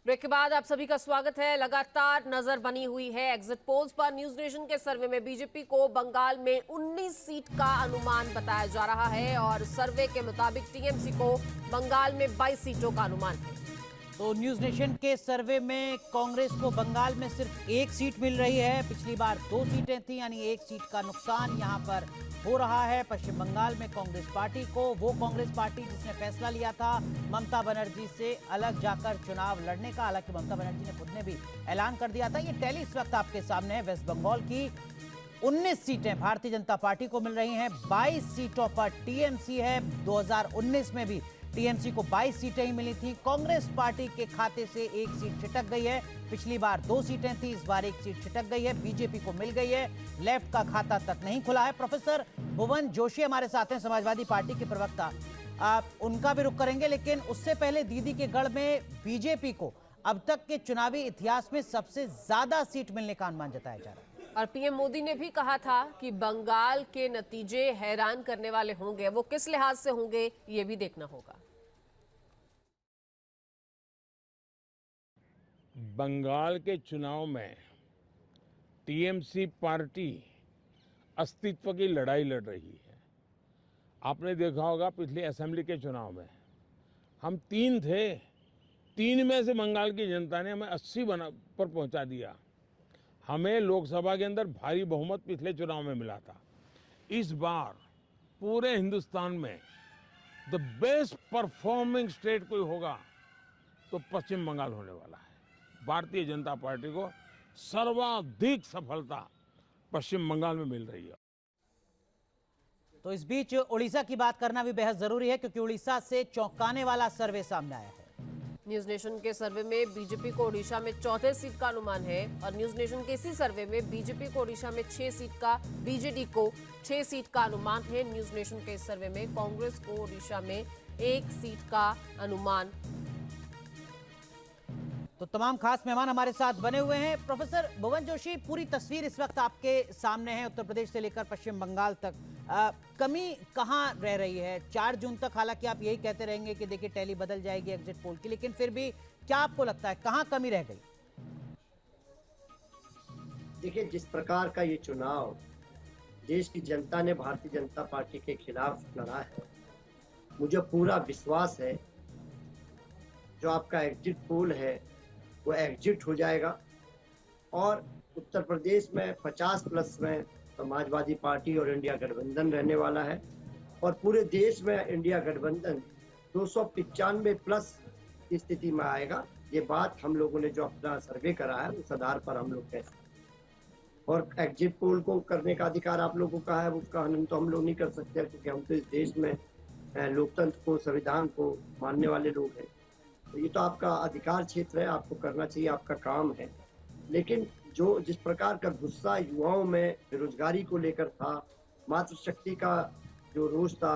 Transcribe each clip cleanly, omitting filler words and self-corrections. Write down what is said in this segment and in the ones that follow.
Break के बाद आप सभी का स्वागत है। लगातार नजर बनी हुई है एग्जिट पोल्स पर। न्यूज नेशन के सर्वे में बीजेपी को बंगाल में 19 सीट का अनुमान बताया जा रहा है और सर्वे के मुताबिक टीएमसी को बंगाल में 22 सीटों का अनुमान है। तो न्यूज नेशन के सर्वे में कांग्रेस को बंगाल में सिर्फ 1 सीट मिल रही है। पिछली बार 2 सीटें थी, यानी 1 सीट का नुकसान यहां पर हो रहा है पश्चिम बंगाल में कांग्रेस पार्टी को। वो कांग्रेस पार्टी जिसने फैसला लिया था ममता बनर्जी से अलग जाकर चुनाव लड़ने का, हालांकि ममता बनर्जी ने खुद ने भी ऐलान कर दिया था। ये टैली इस वक्त आपके सामने है। वेस्ट बंगाल की 19 सीटें भारतीय जनता पार्टी को मिल रही हैं, 22 सीटों पर टीएमसी है। 2019 में भी टीएमसी को 22 सीटें ही मिली थी। कांग्रेस पार्टी के खाते से 1 सीट छिटक गई है। पिछली बार 2 सीटें थी, इस बार 1 सीट छिटक गई है, बीजेपी को मिल गई है। लेफ्ट का खाता तक नहीं खुला है। प्रोफेसर भुवन जोशी हमारे साथ हैं, समाजवादी पार्टी के प्रवक्ता। आप उनका भी रुख करेंगे, लेकिन उससे पहले दीदी के गढ़ में बीजेपी को अब तक के चुनावी इतिहास में सबसे ज्यादा सीट मिलने का अनुमान जताया जा रहा है। और पीएम मोदी ने भी कहा था कि बंगाल के नतीजे हैरान करने वाले होंगे। वो किस लिहाज से होंगे ये भी देखना होगा। बंगाल के चुनाव में टीएमसी पार्टी अस्तित्व की लड़ाई लड़ रही है। आपने देखा होगा पिछले असेंबली के चुनाव में हम 3 थे, 3 में से बंगाल की जनता ने हमें 80 पर पहुंचा दिया। हमें लोकसभा के अंदर भारी बहुमत पिछले चुनाव में मिला था। इस बार पूरे हिंदुस्तान में द बेस्ट परफॉर्मिंग स्टेट कोई होगा तो पश्चिम बंगाल होने वाला है। भारतीय जनता पार्टी को सर्वाधिक सफलता पश्चिम बंगाल में मिल रही है। तो इस बीच उड़ीसा की बात करना भी बेहद जरूरी है, क्योंकि उड़ीसा से चौंकाने वाला सर्वे सामने आया है। न्यूज नेशन के सर्वे में बीजेपी को ओडिशा में 34 सीट का अनुमान है और न्यूज नेशन के इसी सर्वे में बीजेपी को ओडिशा में 6 सीट का, बीजेडी को 6 सीट का अनुमान है। न्यूज नेशन के इस सर्वे में कांग्रेस को ओडिशा में 1 सीट का अनुमान। तो तमाम खास मेहमान हमारे साथ बने हुए हैं। प्रोफेसर भुवन जोशी, पूरी तस्वीर इस वक्त आपके सामने है उत्तर प्रदेश से लेकर पश्चिम बंगाल तक। कमी कहां रह रही है? 4 जून तक हालांकि आप यही कहते रहेंगे कि देखिए टैली बदल जाएगी एग्जिट पोल की, लेकिन फिर भी क्या आपको लगता है कहां कमी रह गई? देखिए, जिस प्रकार का ये चुनाव देश की जनता ने भारतीय जनता पार्टी के खिलाफ लड़ा है, मुझे पूरा विश्वास है जो आपका एग्जिट पोल है वो एग्जिट हो जाएगा और उत्तर प्रदेश में 50+ में समाजवादी पार्टी और इंडिया गठबंधन रहने वाला है और पूरे देश में इंडिया गठबंधन 295+ की स्थिति में आएगा। ये बात हम लोगों ने जो अपना सर्वे करा है उस आधार पर हम लोग कहते हैं। और एग्जिट पोल को करने का अधिकार आप लोगों का है, उसका हनन तो हम लोग नहीं कर सकते, क्योंकि हम तो इस देश में लोकतंत्र को, संविधान को मानने वाले लोग हैं। तो ये तो आपका अधिकार क्षेत्र है, आपको करना चाहिए, आपका काम है। लेकिन जो जिस प्रकार का गुस्सा युवाओं में बेरोजगारी को लेकर था, मातृशक्ति का जो रोष था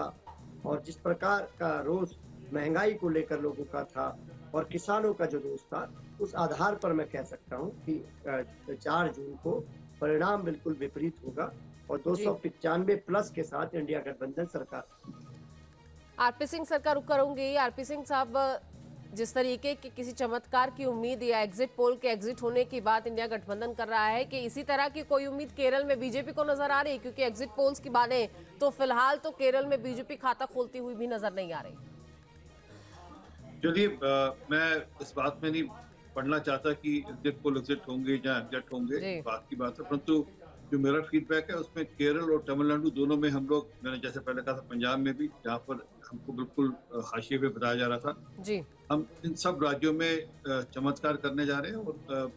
और जिस प्रकार का रोष महंगाई को लेकर लोगों का था और किसानों का जो रोष था, उस आधार पर मैं कह सकता हूँ कि 4 जून को परिणाम बिल्कुल विपरीत होगा और 295+ के साथ इंडिया गठबंधन सरकार। आरपी सिंह सरकार रुक करूंगी। आरपी सिंह साहब, जिस तरीके की किसी चमत्कार की उम्मीद या एग्जिट पोल के एग्जिट होने की बात इंडिया गठबंधन कर रहा है, कि इसी तरह की कोई उम्मीद केरल में बीजेपी को नजर आ रही है? क्योंकि एग्जिट पोल्स की माने तो फिलहाल तो केरल में बीजेपी खाता खोलती हुई भी नजर नहीं आ रही। चलिए, मैं इस बात में नहीं पढ़ना चाहता कि एग्जिट पोल एग्जिट होंगे या एग्जिट होंगे, बात की बात है। परंतु जो मेरा फीडबैक है उसमें केरल और तमिलनाडु दोनों में हम लोग, मैंने जैसे पहले कहा था पंजाब में भी, जहाँ पर हमको बिल्कुल हाशिए पे बताया जा रहा था जी, हम इन सब राज्यों में चमत्कार करने जा रहे हैं और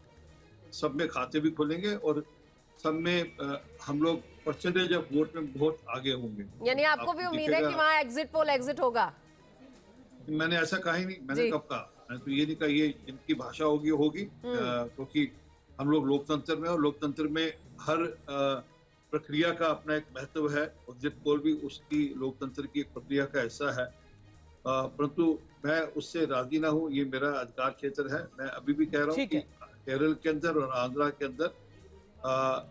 सब में खाते भी खोलेंगे और सब में हम लोग परसेंटेज ऑफ वोट में बहुत आगे होंगे। यानी आपको भी उम्मीद है कि वहाँ एग्जिट पोल एग्जिट होगा? मैंने ऐसा कहा ही नहीं, मैंने कब कहा? मैंने तो ये नहीं कहा, ये इनकी भाषा होगी क्योंकि हम लोग लोकतंत्र में, और लोकतंत्र में हर प्रक्रिया का अपना एक महत्व है। एग्जिट पोल भी उसकी लोकतंत्र की एक प्रक्रिया का हिस्सा है, परंतु मैं उससे राजी ना हूँ। ये मेरा अधिकार क्षेत्र है। मैं अभी भी कह रहा हूँ कि केरल के अंदर और आंध्रा के अंदर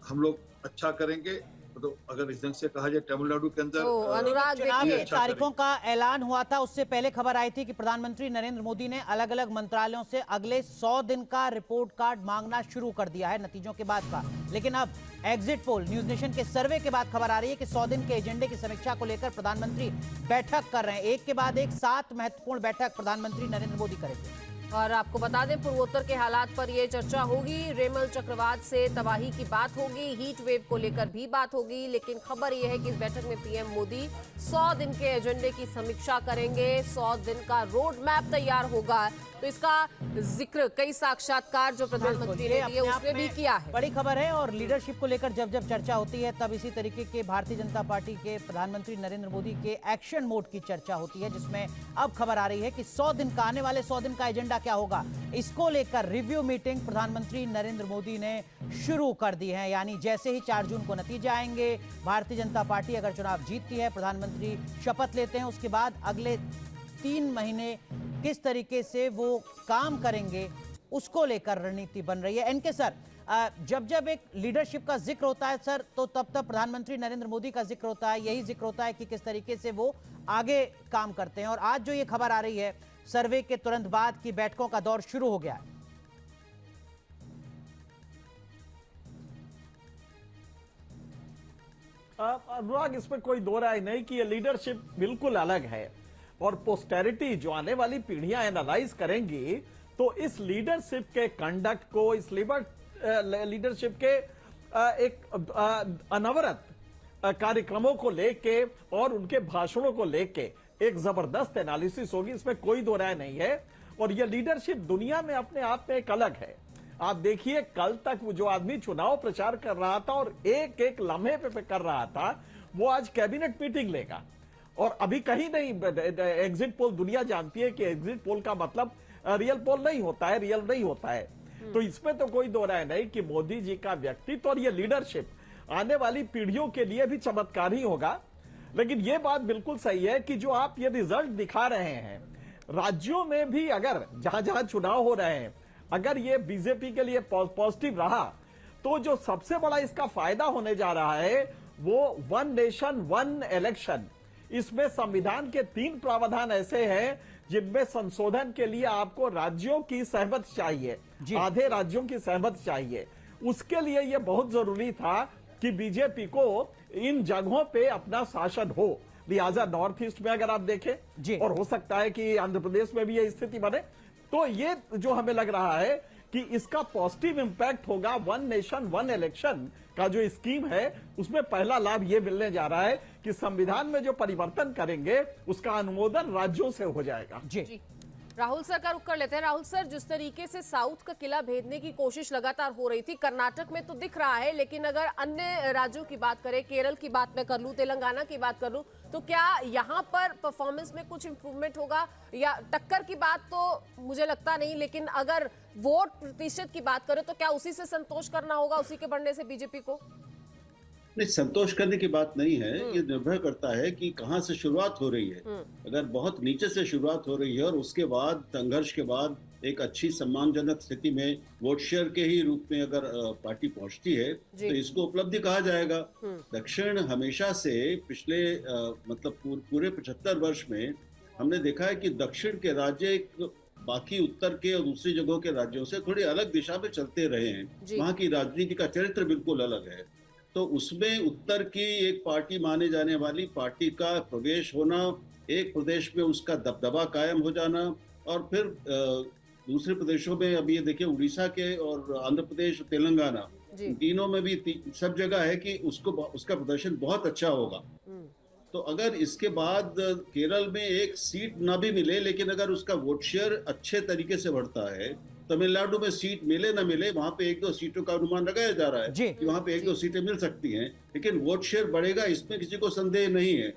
हम लोग अच्छा करेंगे तो अगर इस ढंग से कहा जाए तमिलनाडु के अंदर तो अनुराग चुनाव देखिए, की अच्छा तारीखों का ऐलान हुआ था, उससे पहले खबर आई थी कि प्रधानमंत्री नरेंद्र मोदी ने अलग अलग मंत्रालयों से अगले 100 दिन का रिपोर्ट कार्ड मांगना शुरू कर दिया है नतीजों के बाद का। लेकिन अब एग्जिट पोल, न्यूज नेशन के सर्वे के बाद खबर आ रही है कि 100 दिन के एजेंडे की समीक्षा को लेकर प्रधानमंत्री बैठक कर रहे हैं। एक के बाद एक 7 महत्वपूर्ण बैठक प्रधानमंत्री नरेंद्र मोदी करेंगे। और आपको बता दें, पूर्वोत्तर के हालात पर यह चर्चा होगी। रेमल चक्रवात से तबाही की बात होगी, हीट वेव को लेकर भी बात होगी। लेकिन खबर यह है कि इस बैठक में पीएम मोदी 100 दिन के एजेंडे की समीक्षा करेंगे। 100 दिन का रोड मैप तैयार होगा। तो इसका जिक्र कई साक्षात्कार जो प्रधानमंत्री ने दिए उसमें भी किया है। बड़ी खबर है। और लीडरशिप को लेकर जब जब चर्चा होती है तब इसी तरीके के भारतीय जनता पार्टी के प्रधानमंत्री नरेंद्र मोदी के एक्शन मोड की चर्चा होती है, जिसमें अब खबर आ रही है कि 100 दिन का, आने वाले 100 दिन का एजेंडा क्या होगा, इसको लेकर रिव्यू मीटिंग प्रधानमंत्री नरेंद्र मोदी ने शुरू कर दी है। यानी जैसे ही 4 जून को नतीजे आएंगे, भारतीय जनता पार्टी अगर चुनाव जीतती है, प्रधानमंत्री शपथ लेते हैं, उसके बाद अगले 3 महीने किस तरीके से वो काम करेंगे उसको लेकर रणनीति बन रही है। एनके सर, जब जब एक लीडरशिप का जिक्र होता है सर, तो तब तब प्रधानमंत्री नरेंद्र मोदी का जिक्र होता है। यही जिक्र होता है कि किस तरीके से वो आगे काम करते हैं। और आज जो ये खबर आ रही है, सर्वे के तुरंत बाद की बैठकों का दौर शुरू हो गया है। अनुराग, इसमें कोई दो राय नहीं कि ये लीडरशिप बिल्कुल अलग है। और पोस्टेरिटी जो आने वाली पीढ़ियां एनालाइज करेंगी, तो इस लीडरशिप के कंडक्ट को, इस लीडरशिप के एक अनवरत कार्यक्रमों को लेके और उनके भाषणों को लेके एक जबरदस्त एनालिसिस होगी, इसमें कोई दो राय नहीं है। और यह लीडरशिप दुनिया में अपने आप में एक अलग है। आप देखिए, कल तक वो जो आदमी चुनाव प्रचार कर रहा था और एक एक लम्हे पे कर रहा था, वो आज कैबिनेट मीटिंग लेगा। और अभी कहीं नहीं, एग्जिट पोल, दुनिया जानती है कि एग्जिट पोल का मतलब रियल पोल नहीं होता है, रियल नहीं होता है। तो इसमें तो कोई दो राय नहीं कि मोदी जी का व्यक्तित्व और ये लीडरशिप आने वाली पीढ़ियों के लिए भी चमत्कार ही होगा। लेकिन ये बात बिल्कुल सही है कि जो आप ये रिजल्ट दिखा रहे हैं, राज्यों में भी अगर जहां जहां चुनाव हो रहे हैं, अगर ये बीजेपी के लिए पॉजिटिव रहा, तो जो सबसे बड़ा इसका फायदा होने जा रहा है वो 1 नेशन 1 इलेक्शन। इसमें संविधान के 3 प्रावधान ऐसे हैं जिनमें संशोधन के लिए आपको राज्यों की सहमति चाहिए, आधे राज्यों की सहमति चाहिए। उसके लिए यह बहुत जरूरी था कि बीजेपी को इन जगहों पे अपना शासन हो। लिहाजा नॉर्थ ईस्ट में अगर आप देखें, और हो सकता है कि आंध्र प्रदेश में भी यह स्थिति बने, तो ये जो हमें लग रहा है कि इसका पॉजिटिव इंपैक्ट होगा। 1 नेशन 1 इलेक्शन का जो स्कीम है, उसमें पहला लाभ ये मिलने जा रहा है कि संविधान में जो परिवर्तन करेंगे उसका अनुमोदन राज्यों से हो जाएगा। जी, राहुल सर का रुख कर लेते हैं। राहुल सर, जिस तरीके से साउथ का किला भेदने की कोशिश लगातार हो रही थी, कर्नाटक में तो दिख रहा है, लेकिन अगर अन्य राज्यों की बात करें, केरल की बात मैं कर लूं, तेलंगाना की बात कर लूं, तो क्या यहाँ पर परफॉर्मेंस में कुछ इंप्रूवमेंट होगा? या टक्कर की बात तो मुझे लगता नहीं, लेकिन अगर वोट प्रतिशत की बात करें तो क्या उसी से संतोष करना होगा, उसी के बढ़ने से बीजेपी को? नहीं, संतोष करने की बात नहीं है। ये निर्भर करता है कि कहां से शुरुआत हो रही है। अगर बहुत नीचे से शुरुआत हो रही है और उसके बाद संघर्ष के बाद एक अच्छी सम्मानजनक स्थिति में वोट शेयर के ही रूप में अगर पार्टी पहुंचती है, तो इसको उपलब्धि कहा जाएगा। दक्षिण हमेशा से पिछले मतलब पूरे 75 वर्ष में हमने देखा है कि दक्षिण के राज्य बाकी उत्तर के और दूसरी जगहों के राज्यों से थोड़ी अलग दिशा में चलते रहे हैं। वहाँ की राजनीति का चरित्र बिल्कुल अलग है। तो उसमें उत्तर की एक पार्टी माने जाने वाली पार्टी का प्रवेश होना, एक प्रदेश में उसका दबदबा कायम हो जाना, और फिर दूसरे प्रदेशों में, अब ये देखिए उड़ीसा के और आंध्र प्रदेश, तेलंगाना, तीनों में भी सब जगह है कि उसका प्रदर्शन बहुत अच्छा होगा। तो अगर इसके बाद केरल में एक सीट ना भी मिले, लेकिन अगर उसका वोट शेयर अच्छे तरीके से बढ़ता है, तमिलनाडु में सीट मिले ना मिले, वहां पे 1-2 सीटों का अनुमान लगाया जा रहा है कि वहां पे 1-2 सीटें मिल सकती हैं, लेकिन वोट शेयर बढ़ेगा, इसमें किसी को संदेह नहीं है।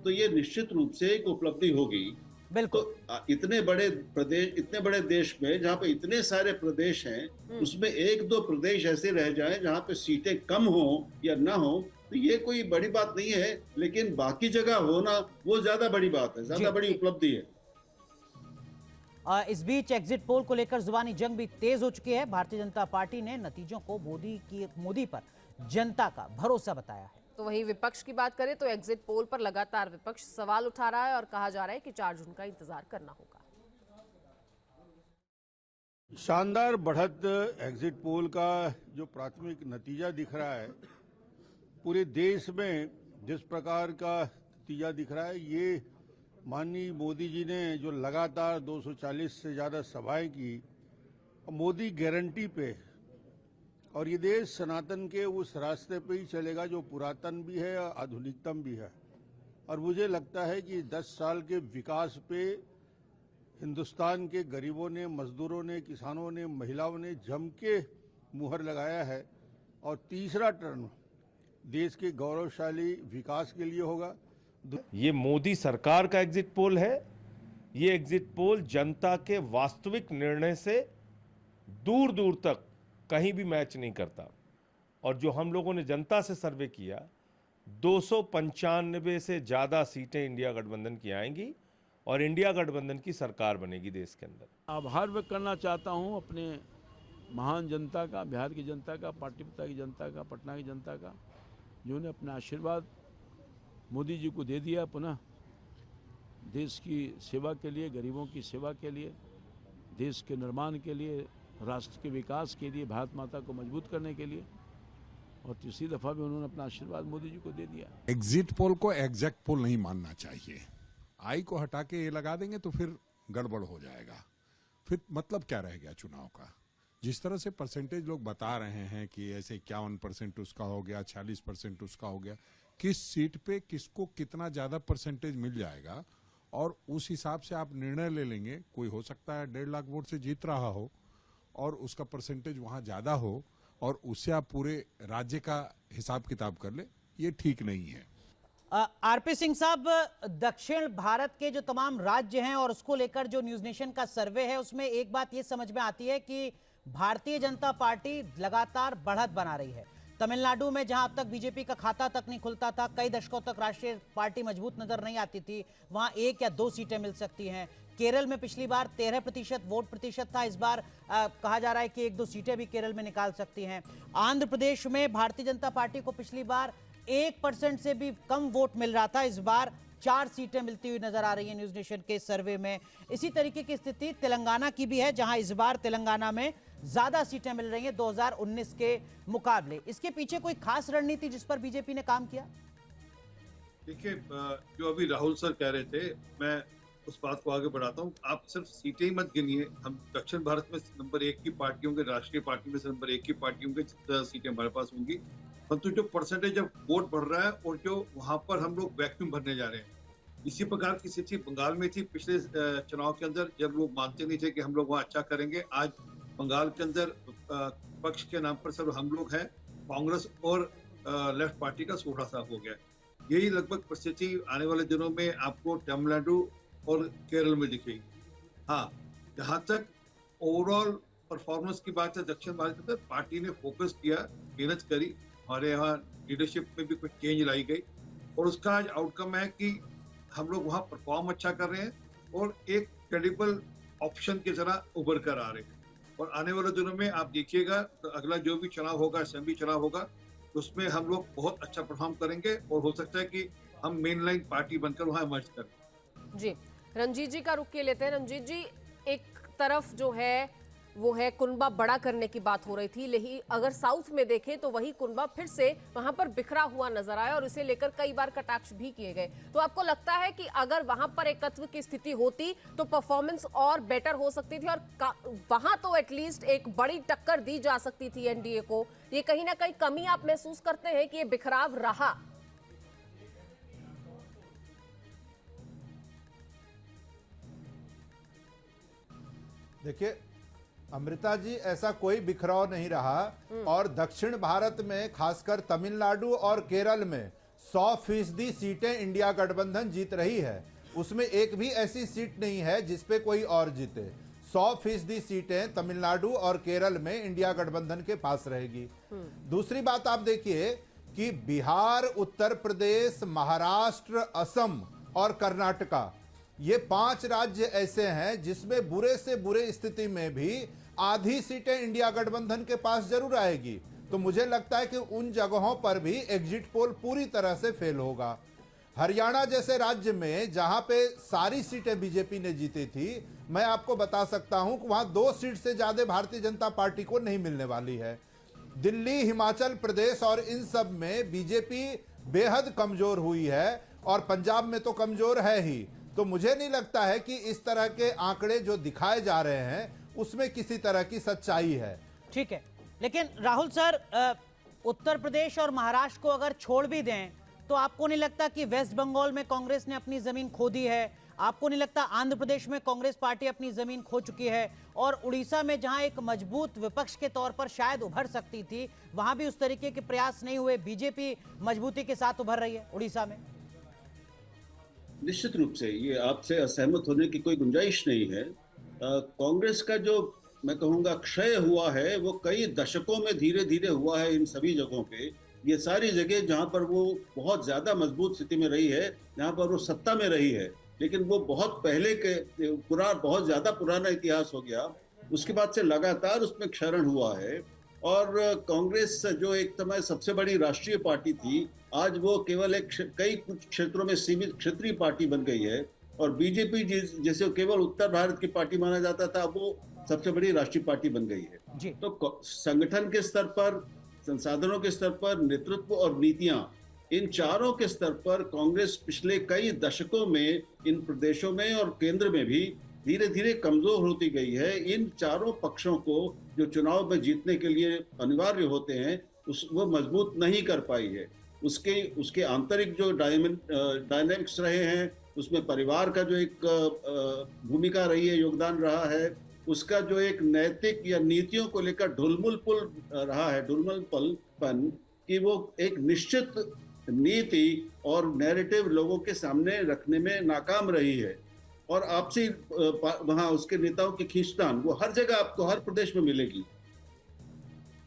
तो ये निश्चित रूप से एक उपलब्धि होगी। बिल्कुल। तो इतने बड़े प्रदेश, इतने बड़े देश में जहाँ पे इतने सारे प्रदेश हैं, उसमें 1-2 प्रदेश ऐसे रह जाएं जहाँ पे सीटें कम हो या ना हो, तो ये कोई बड़ी बात नहीं है। लेकिन बाकी जगह होना वो ज्यादा बड़ी बात है, ज्यादा बड़ी उपलब्धि है। इस बीच एग्जिट पोल को लेकर जुबानी जंग भी तेज हो चुकी है। भारतीय जनता पार्टी ने नतीजों को मोदी पर जनता का भरोसा बताया है। तो वहीं विपक्ष की बात करें तो एग्जिट पोल पर लगातार विपक्ष सवाल उठा रहा है और कहा जा रहा है कि 4 जून का इंतजार करना होगा। शानदार बढ़त एग्जिट पोल का जो प्राथमिक नतीजा दिख रहा है, पूरे देश में जिस प्रकार का नतीजा दिख रहा है, ये माननीय मोदी जी ने जो लगातार 240 से ज़्यादा सभाएं की, मोदी गारंटी पे, और ये देश सनातन के उस रास्ते पे ही चलेगा जो पुरातन भी है और आधुनिकतम भी है। और मुझे लगता है कि 10 साल के विकास पे हिंदुस्तान के गरीबों ने, मजदूरों ने, किसानों ने, महिलाओं ने जम के मुहर लगाया है। और तीसरा टर्म देश के गौरवशाली विकास के लिए होगा। ये मोदी सरकार का एग्जिट पोल है। ये एग्जिट पोल जनता के वास्तविक निर्णय से दूर दूर तक कहीं भी मैच नहीं करता। और जो हम लोगों ने जनता से सर्वे किया, 295 से ज़्यादा सीटें इंडिया गठबंधन की आएंगी और इंडिया गठबंधन की सरकार बनेगी देश के अंदर। आभार व्यक्त करना चाहता हूं अपने महान जनता का, बिहार की जनता का, पाटलिपुत्र की जनता का, पटना की जनता का, जिन्होंने अपना आशीर्वाद मोदी जी को दे दिया। पुनः देश की सेवा के लिए, गरीबों की सेवा के लिए, देश के निर्माण के लिए, राष्ट्र के विकास के लिए, भारत माता को मजबूत करने के लिए, और तीसरी दफा भी उन्होंने अपना आशीर्वाद मोदी जी को दे दिया। एग्जिट पोल को एग्जैक्ट पोल नहीं मानना चाहिए। आई को हटा के ये लगा देंगे तो फिर गड़बड़ हो जाएगा। फिर मतलब क्या रह गया चुनाव का? जिस तरह से परसेंटेज लोग बता रहे हैं कि ऐसे 51% उसका हो गया, 46% उसका हो गया, किस सीट पे किसको कितना ज्यादा परसेंटेज मिल जाएगा और उस हिसाब से आप निर्णय ले लेंगे। कोई हो सकता है 1.5 लाख वोट से जीत रहा हो और उसका परसेंटेज वहां ज्यादा हो और उससे आप पूरे राज्य का हिसाब किताब कर ले, ये ठीक नहीं है। आरपी सिंह साहब, दक्षिण भारत के जो तमाम राज्य हैं और उसको लेकर जो न्यूज नेशन का सर्वे है, उसमें एक बात ये समझ में आती है कि भारतीय जनता पार्टी लगातार बढ़त बना रही है। तमिलनाडु में जहां अब तक बीजेपी का खाता तक नहीं खुलता था, कई दशकों तक राष्ट्रीय पार्टी मजबूत नजर नहीं आती थी, वहां 1 या 2 सीटें मिल सकती हैं। केरल में पिछली बार 13% वोट प्रतिशत था, इस बार कहा जा रहा है कि 1-2 सीटें भी केरल में निकाल सकती हैं। आंध्र प्रदेश में भारतीय जनता पार्टी को पिछली बार 1% से भी कम वोट मिल रहा था, इस बार 4 सीटें मिलती हुई नजर आ रही है न्यूज नेशन के सर्वे में। इसी तरीके की स्थिति तेलंगाना की भी है, जहां इस बार तेलंगाना में ज्यादा सीटें मिल रही हैं 2019 के मुकाबले। इसके पीछे कोई खास रणनीति जिस पर बीजेपी ने काम किया? देखिए, जो अभी राहुल सर कह रहे थे, मैं उस बात को आगे बढ़ाता हूँ। आप सिर्फ सीटें ही मत गिनिए। हम दक्षिण भारत में नंबर 1 की पार्टियों के, राष्ट्रीय पार्टी में से नंबर 1 की पार्टियों के जितना सीटें हमारे पास होंगी, परंतु जो परसेंटेज ऑफ वोट बढ़ रहा है और जो वहां पर हम लोग वैक्यूम भरने जा रहे हैं, इसी प्रकार की स्थिति बंगाल में थी पिछले चुनाव के अंदर, जब लोग मानते नहीं थे कि हम लोग वहाँ अच्छा करेंगे। आज बंगाल के अंदर पक्ष के नाम पर सब हम लोग हैं, कांग्रेस और लेफ्ट पार्टी का 16 सा हो गया। यही लगभग परिस्थिति आने वाले दिनों में आपको तमिलनाडु और केरल में दिखेगी। हाँ, जहाँ तक ओवरऑल परफॉर्मेंस की बात है, दक्षिण भारत के अंदर पार्टी ने फोकस किया, मेहनत करी, हमारे यहाँ लीडरशिप में भी कुछ चेंज लाई गई और उसका आज आउटकम है कि हम लोग वहाँ परफॉर्म अच्छा कर रहे हैं और एक क्रेडिबल ऑप्शन की तरह उभर कर आ रहे हैं। और आने वाले दिनों में आप देखिएगा, तो अगला जो भी चुनाव होगा, असेंबली चुनाव होगा, उसमें हम लोग बहुत अच्छा परफॉर्म करेंगे और हो सकता है कि हम मेन लाइन पार्टी बनकर वहाँ इमर्ज करें। जी, रंजीत जी का रुख के लेते हैं। रंजीत जी, एक तरफ जो है वो है कुनबा बड़ा करने की बात हो रही थी, लेकिन अगर साउथ में देखें तो वही कुनबा फिर से वहां पर बिखरा हुआ नजर आया और इसे लेकर कई बार कटाक्ष भी किए गए। तो आपको लगता है कि अगर वहां पर एकत्व की स्थिति होती तो परफॉर्मेंस और बेटर हो सकती थी और वहां तो एटलीस्ट एक बड़ी टक्कर दी जा सकती थी एनडीए को? ये कहीं ना कहीं कमी आप महसूस करते हैं कि ये बिखराव रहा? देखिए अमृता जी, ऐसा कोई बिखराव नहीं रहा और दक्षिण भारत में खासकर तमिलनाडु और केरल में 100% सीटें इंडिया गठबंधन जीत रही है। उसमें एक भी ऐसी सीट नहीं है जिसपे कोई और जीते। 100% सीटें तमिलनाडु और केरल में इंडिया गठबंधन के पास रहेगी। दूसरी बात आप देखिए कि बिहार, उत्तर प्रदेश, महाराष्ट्र, असम और कर्नाटका, ये 5 राज्य ऐसे हैं जिसमें बुरे से बुरे स्थिति में भी आधी सीटें इंडिया गठबंधन के पास जरूर आएगी। तो मुझे लगता है कि उन जगहों पर भी एग्जिट पोल पूरी तरह से फेल होगा। हरियाणा जैसे राज्य में जहां पे सारी सीटें बीजेपी ने जीती थी, मैं आपको बता सकता हूं कि वहां 2 सीट से ज्यादा भारतीय जनता पार्टी को नहीं मिलने वाली है। दिल्ली, हिमाचल प्रदेश और इन सब में बीजेपी बेहद कमजोर हुई है और पंजाब में तो कमजोर है ही। तो मुझे नहीं लगता है कि इस तरह के आंकड़े जो दिखाए जा रहे हैं उसमें किसी तरह की सच्चाई है। ठीक है, लेकिन राहुल सर, उत्तर प्रदेश और महाराष्ट्र को अगर छोड़ भी दें तो आपको नहीं लगता कि वेस्ट बंगाल में कांग्रेस ने अपनी जमीन खो दी है? आपको नहीं लगता आंध्र प्रदेश में कांग्रेस पार्टी अपनी जमीन खो चुकी है? और उड़ीसा में जहां एक मजबूत विपक्ष के तौर पर शायद उभर सकती थी, वहां भी उस तरीके के प्रयास नहीं हुए, बीजेपी मजबूती के साथ उभर रही है उड़ीसा में। निश्चित रूप से ये आपसे असहमत होने की कोई गुंजाइश नहीं है। कांग्रेस का जो मैं कहूँगा क्षय हुआ है वो कई दशकों में धीरे धीरे हुआ है। इन सभी जगहों पे, ये सारी जगह जहाँ पर वो बहुत ज्यादा मजबूत स्थिति में रही है, जहाँ पर वो सत्ता में रही है, लेकिन वो बहुत पहले के बहुत ज्यादा पुराना इतिहास हो गया। उसके बाद से लगातार उसमें क्षरण हुआ है और कांग्रेस जो एक समय सबसे बड़ी राष्ट्रीय पार्टी थी, आज वो केवल कई कुछ क्षेत्रों में सीमित क्षेत्रीय पार्टी बन गई है। और बीजेपी जैसे केवल उत्तर भारत की पार्टी माना जाता था, वो सबसे बड़ी राष्ट्रीय पार्टी बन गई है जी। तो संगठन के स्तर पर, संसाधनों के स्तर पर, नेतृत्व और नीतियां, इन चारों के स्तर पर कांग्रेस पिछले कई दशकों में इन प्रदेशों में और केंद्र में भी धीरे धीरे कमजोर होती गई है। इन चारों पक्षों को जो चुनाव में जीतने के लिए अनिवार्य होते हैं वो मजबूत नहीं कर पाई है। उसके आंतरिक जो डायनेमिक्स रहे हैं, उसमें परिवार का जो एक भूमिका रही है, योगदान रहा है, उसका जो एक नैतिक या नीतियों को लेकर ढुलमुलपुल रहा है, ढुलमुलपन कि वो एक निश्चित नीति और नैरेटिव लोगों के सामने रखने में नाकाम रही है। और आपसी वहां उसके नेताओं की खींचतान वो हर जगह आपको हर प्रदेश में मिलेगी।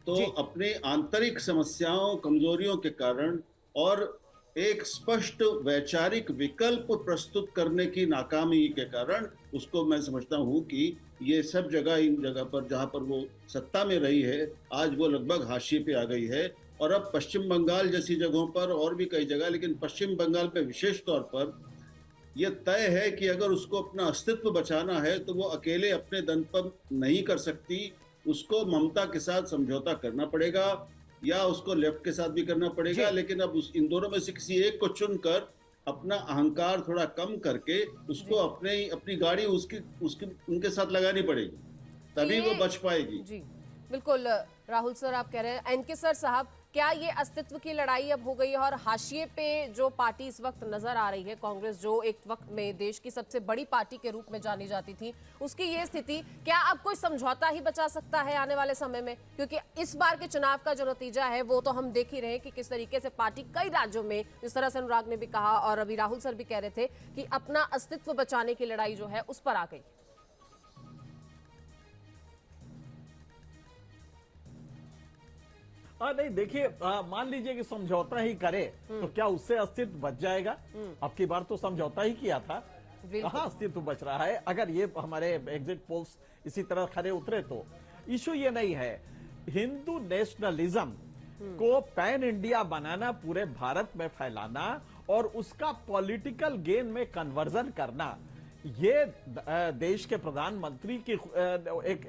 तो अपने आंतरिक समस्याओं, कमजोरियों के कारण और एक स्पष्ट वैचारिक विकल्प प्रस्तुत करने की नाकामी के कारण उसको मैं समझता हूं कि ये सब जगह, इन जगह पर जहां पर वो सत्ता में रही है, आज वो लगभग हाशिए पे आ गई है। और अब पश्चिम बंगाल जैसी जगहों पर और भी कई जगह, लेकिन पश्चिम बंगाल पे विशेष तौर पर यह तय है कि अगर उसको अपना अस्तित्व बचाना है तो वो अकेले अपने दम पर नहीं कर सकती। उसको ममता के साथ समझौता करना पड़ेगा या उसको लेफ्ट के साथ भी करना पड़ेगा, लेकिन अब इन दोनों में से किसी एक को चुनकर अपना अहंकार थोड़ा कम करके उसको अपनी गाड़ी उनके साथ लगानी पड़ेगी, तभी वो बच पाएगी। जी बिल्कुल राहुल सर, आप कह रहे हैं। एनके सर साहब, क्या ये अस्तित्व की लड़ाई अब हो गई है और हाशिए पे जो पार्टी इस वक्त नजर आ रही है, कांग्रेस जो एक वक्त में देश की सबसे बड़ी पार्टी के रूप में जानी जाती थी, उसकी ये स्थिति, क्या अब कोई समझौता ही बचा सकता है आने वाले समय में? क्योंकि इस बार के चुनाव का जो नतीजा है वो तो हम देख ही रहे हैं कि किस तरीके से पार्टी कई राज्यों में, जिस तरह से अनुराग ने भी कहा और अभी राहुल सर भी कह रहे थे कि अपना अस्तित्व बचाने की लड़ाई जो है उस पर आ गई। नहीं, देखिए, मान लीजिए कि समझौता ही करे तो क्या उससे अस्तित्व बच जाएगा? अब की बार तो समझौता ही किया था, कहाँ अस्तित्व बच रहा है? अगर ये हमारे एग्जिट पोल्स इसी तरह खरे उतरे तो इशू ये नहीं है। हिंदू नेशनलिज्म को पैन इंडिया बनाना, पूरे भारत में फैलाना और उसका पॉलिटिकल गेन में कन्वर्जन करना, ये देश के प्रधानमंत्री की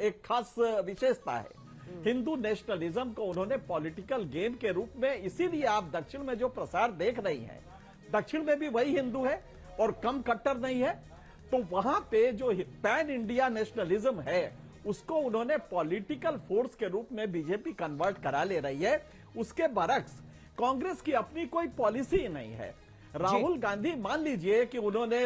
एक खास विशेषता है। हिंदू नेशनलिज्म को उन्होंने पॉलिटिकल गेन के रूप में, इसीलिए आप दक्षिण में जो प्रसार देख रही हैं, दक्षिण में भी वही हिंदू है और कम कट्टर नहीं है। तो वहां पे जो पैन इंडिया नेशनलिज्म है उसको उन्होंने पॉलिटिकल फोर्स के रूप में बीजेपी कन्वर्ट करा ले रही है। उसके बरक्स कांग्रेस की अपनी कोई पॉलिसी नहीं है। राहुल गांधी, मान लीजिए कि उन्होंने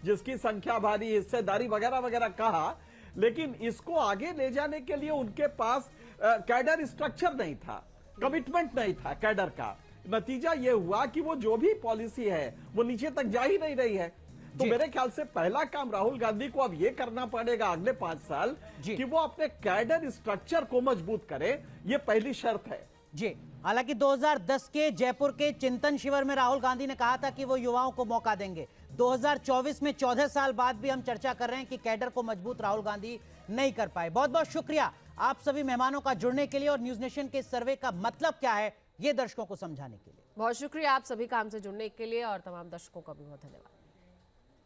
जिसकी संख्या भारी, हिस्सेदारी वगैरह वगैरह कहा, लेकिन इसको आगे ले जाने के लिए उनके पास कैडर स्ट्रक्चर नहीं था, कमिटमेंट नहीं था कैडर का। नतीजा यह हुआ कि वो जो भी पॉलिसी है वो नीचे तक जा ही नहीं रही है। तो मेरे ख्याल से पहला काम राहुल गांधी को अब ये करना पड़ेगा अगले 5 साल कि वो अपने कैडर स्ट्रक्चर को मजबूत करे, ये पहली शर्त है। जी, हालांकि 2010 के जयपुर के चिंतन शिविर में राहुल गांधी ने कहा था कि वो युवाओं को मौका देंगे। 2024 में 14 साल बाद भी हम चर्चा कर रहे हैं कि कैडर को मजबूत राहुल गांधी नहीं कर पाए। बहुत बहुत शुक्रिया आप सभी मेहमानों का जुड़ने के लिए और न्यूज नेशन के सर्वे का मतलब क्या है ये दर्शकों को समझाने के लिए। बहुत शुक्रिया आप सभी काम से जुड़ने के लिए और तमाम दर्शकों का भी बहुत धन्यवाद।